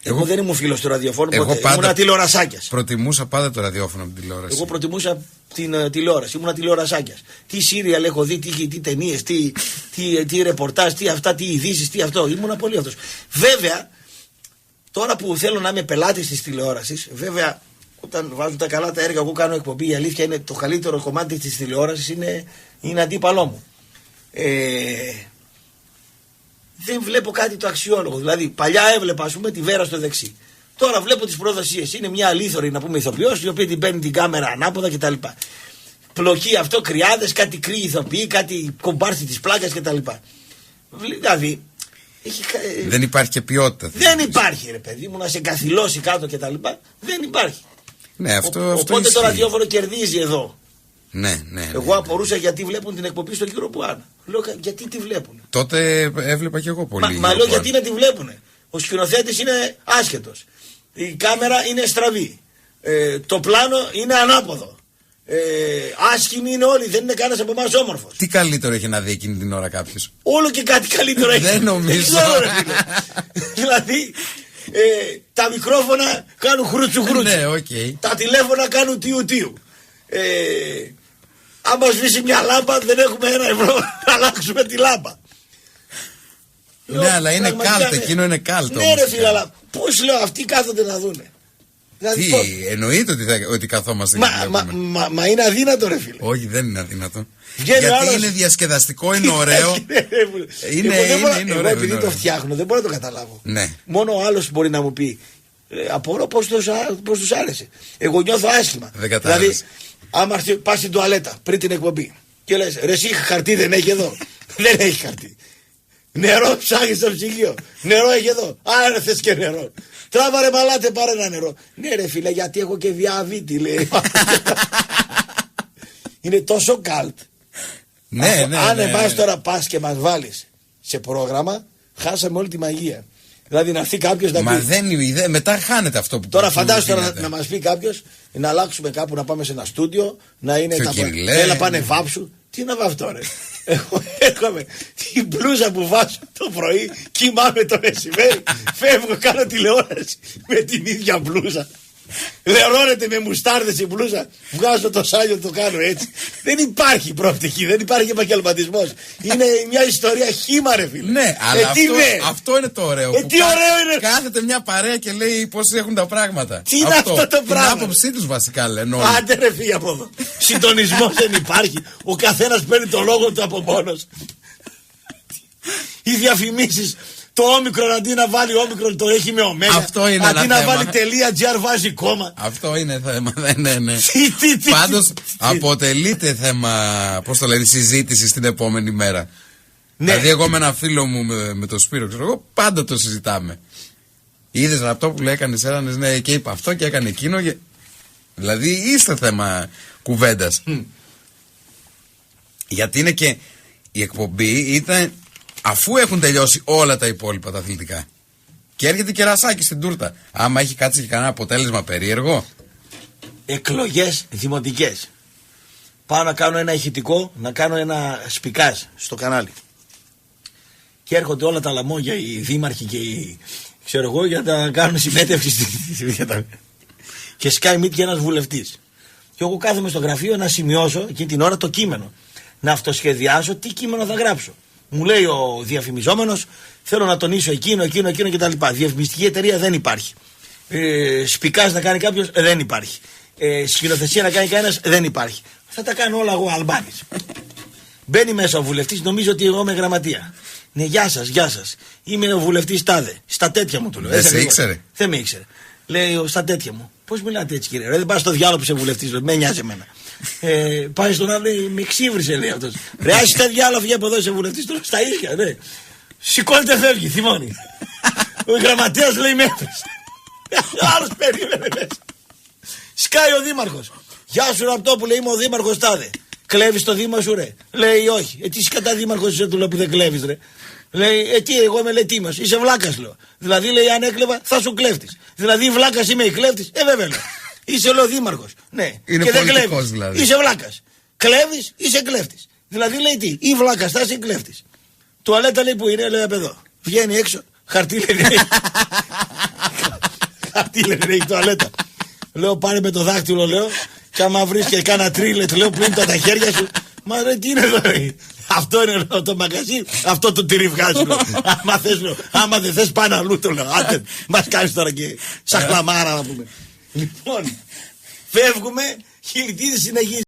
Εγώ δεν ήμουν φίλος του ραδιοφώνου ποτέ. Ήμουνα τηλεορασάκιας. Προτιμούσα πάντα το ραδιόφωνο από την τηλεόραση. Εγώ προτιμούσα την τηλεόραση. Ήμουνα τηλεορασάκιας. Τι σύριαλ έχω δει, τι ταινίες, τι ρεπορτάζ, τι αυτά, τι ειδήσεις, τι αυτό. Ήμουνα πολύ αυτός. Βέβαια, τώρα που θέλω να είμαι πελάτης της τηλεόρασης, βέβαια, όταν βάζουν τα καλά τα έργα, εγώ κάνω εκπομπή. Η αλήθεια είναι το καλύτερο κομμάτι της τηλεόρασης είναι αντίπαλό μου. Δεν βλέπω κάτι το αξιόλογο. Δηλαδή, παλιά έβλεπα, ας πούμε, τη Βέρα στο δεξί. Τώρα βλέπω τις προδοσίες. Είναι μια αλήθωρη, να πούμε, ηθοποιός, η οποία την παίρνει την κάμερα ανάποδα κτλ. Πλοκή αυτό, κρυάδες, κάτι κρύοι ηθοποιοί, κάτι κομπάρσι της πλάκας κτλ. Δηλαδή. Δεν υπάρχει και ποιότητα. Δεν υπάρχει, ρε παιδί μου, να σε καθυλώσει κάτω κτλ. Δεν υπάρχει. Ναι, αυτό οπότε ισχύει. το ραδιόφωνο κερδίζει εδώ. Ναι. Εγώ απορούσα γιατί βλέπουν την εκπομπή στον κύριο Πουάνα. Λέω γιατί τη βλέπουν. Τότε έβλεπα και εγώ πολύ. Μα λέω γιατί να τη βλέπουν. Ο σκηνοθέτης είναι άσχετος. Η κάμερα είναι στραβή. Το πλάνο είναι ανάποδο. Άσχημοι είναι όλοι. Δεν είναι κανένας από εμάς όμορφος. Τι καλύτερο έχει να δει εκείνη την ώρα κάποιος? Όλο και κάτι καλύτερο έχει. Δεν νομίζω. Δηλαδή. Τα μικρόφωνα κάνουν χρούτσου. Ναι, okay. Τα τηλέφωνα κάνουν τιου. Άμα σβήσει μια λάμπα δεν έχουμε €1 να αλλάξουμε τη λάμπα. Ναι, αλλά είναι κάλτ, εκείνο είναι κάλτ. Ναι, ρε φίλε, αλλά πώς λέω αυτοί κάθονται να δούνε. Δηλαδή, τι, εννοείται ότι καθόμαστε. Μα είναι αδύνατο, ρε φίλε. Όχι, δεν είναι αδύνατο. Βγαίνει γιατί άλλος... είναι διασκεδαστικό, είναι ωραίο. είναι εγώ επειδή το φτιάχνω δεν μπορώ να το καταλάβω. Ναι. Μόνο ο άλλος μπορεί να μου πει. Απορώ πώς τους άρεσε. Εγώ νιώθω άσχημα. Δηλαδή, άμα πας στην τουαλέτα πριν την εκπομπή και λες ρε εσύ χαρτί δεν έχει εδώ. Δεν έχει χαρτί. Νερό ψάχνεις στο ψυγείο. Νερό έχει εδώ. Άρα θες και νερό. Τράβα ρε μαλάτε, πάρε ένα νερό. Ναι ρε φίλε, γιατί έχω και διαβήτη, λέει. Είναι τόσο καλτ. Ναι. Αν εμάς τώρα πας και μας βάλεις σε πρόγραμμα, χάσαμε όλη τη μαγεία. Δηλαδή να έρθει κάποιος να πει. Μα δεν είναι, μετά χάνεται αυτό που. Τώρα φαντάζομαι να μας πει κάποιος να αλλάξουμε κάπου, να πάμε σε ένα στούντιο, να είναι. Έλα πάνε βάψου. Τι να βάφω τώρα. Εγώ έρχομαι την μπλούζα που βάζω το πρωί, κοιμάμαι το μεσημέρι, φεύγω, κάνω τηλεόραση με την ίδια μπλούζα. Λερώνεται με μουστάρδες η μπλούζα, βγάζω το σάλιο, το κάνω έτσι. Δεν υπάρχει προοπτική, δεν υπάρχει επαγγελματισμός. Είναι μια ιστορία χύμα, ρε φίλε. Ναι, αλλά αυτό είναι το ωραίο. Τι ωραίο είναι. Κάθεται μια παρέα και λέει πώς έχουν τα πράγματα. Τι είναι αυτό το πράγμα. Την άποψή τους βασικά λένε όλοι. Άντε ρε φύγε από εδώ. Συντονισμός δεν υπάρχει. Ο καθένας παίρνει το λόγο του από μόνος. Οι διαφημίσεις. Το όμικρον αντί να βάλει όμικρον το έχει με ωμέγα. Αυτό είναι αντί να θέμα. βάλει .gr βάζει κόμμα. Αυτό είναι θέμα. Ναι. Πάντως αποτελείται θέμα, πώς το λένε, συζήτηση στην επόμενη μέρα. Ναι. Δηλαδή εγώ με ένα φίλο μου με το Σπύρο, ξέρω εγώ, πάντα το συζητάμε. Είδες αυτό που λέει έκανες έρανες, ναι, και είπα αυτό και έκανε εκείνο. Δηλαδή είστε θέμα κουβέντας. Γιατί είναι και η εκπομπή ήταν. Αφού έχουν τελειώσει όλα τα υπόλοιπα τα αθλητικά. Και έρχεται κερασάκι στην τούρτα. Άμα έχει κάτσει και κανένα αποτέλεσμα περίεργο. Εκλογές δημοτικές. Πάω να κάνω ένα ηχητικό, να κάνω ένα σπικάζ στο κανάλι. Και έρχονται όλα τα λαμόγια, οι δήμαρχοι και οι. Ξέρω εγώ, για να κάνουν συμμέτευξη και σκάει μύτη και ένας βουλευτής. Και εγώ κάθομαι στο γραφείο να σημειώσω εκείνη την ώρα το κείμενο. Να αυτοσχεδιάσω τι κείμενο θα γράψω. Μου λέει ο διαφημιζόμενος, θέλω να τονίσω εκείνο κτλ. Διαφημιστική εταιρεία δεν υπάρχει. Σπικάζ να κάνει κάποιος, δεν υπάρχει. Σκηνοθεσία να κάνει κανένας, δεν υπάρχει. Θα τα κάνω όλα εγώ, Αλμπάνης. Μπαίνει μέσα ο βουλευτής, νομίζω ότι εγώ είμαι γραμματεία. Ναι, γεια σας. Είμαι ο βουλευτής τάδε. Στα τέτοια μου του λέω. Δεν σε ήξερε. Δεν με ήξερε. Λέει στα τέτοια μου. Πώς μιλάτε έτσι, κύριε? Δεν πας στο διάλογο που είσαι βουλευτής, με νοιάζει εμένα. Πάει στον άλλο, με ξύβρισε, λέει αυτός. Ρε, άσε τα διάλογο, βγει από εδώ, είσαι βουλευτής, τώρα στα ίδια, ναι. Σηκώνεται, φεύγει, θυμώνει. Ο γραμματέας λέει με έφερε. Άλλος περίμενε μέσα. Σκάει ο δήμαρχος. Γεια σου, Ραπτόπουλε, είμαι ο δήμαρχος τάδε. Κλέβεις το δήμα σου, ρε? Λέει όχι. Τι σκατά δήμαρχος είσαι, του λέω, που δεν κλέβεις, ρε? Λέει, τι, εγώ είμαι λετήμος. Είσαι βλάκας, λέω. Δηλαδή, λέει, αν έκλεβα, θα σου κλέφτης. Δηλαδή, βλάκας είμαι η κλέφτης. Βέβαια, λέω. Είσαι, λέω, δήμαρχος. Ναι, είναι και δεν κλέβεις. Δηλαδή. Είσαι βλάκας. Κλέβεις, είσαι κλέφτης. Δηλαδή, λέει τι, ή βλάκας, θα είσαι κλέφτης. Τουαλέτα, λέει, που είναι, λέει, απ' εδώ. Βγαίνει έξω, χαρτί, λέει. Τι λένε, έχει τουαλέτα. Λέω πάρε με το δάχτυλο, λέω, και άμα βρεις και κάνα τρίλετ, λέω πλύνει τα χέρια σου. Μα ρε, τι είναι εδώ, ρε. Αυτό είναι το μαγαζί, αυτό το τυρί βγάζει. Άμα δεν θες πάνε αλλού, το λέω. Άντε, μας κάνεις τώρα και σαχλαμάρα να πούμε. Λοιπόν, φεύγουμε, Χιλτίδης συνεχίζει.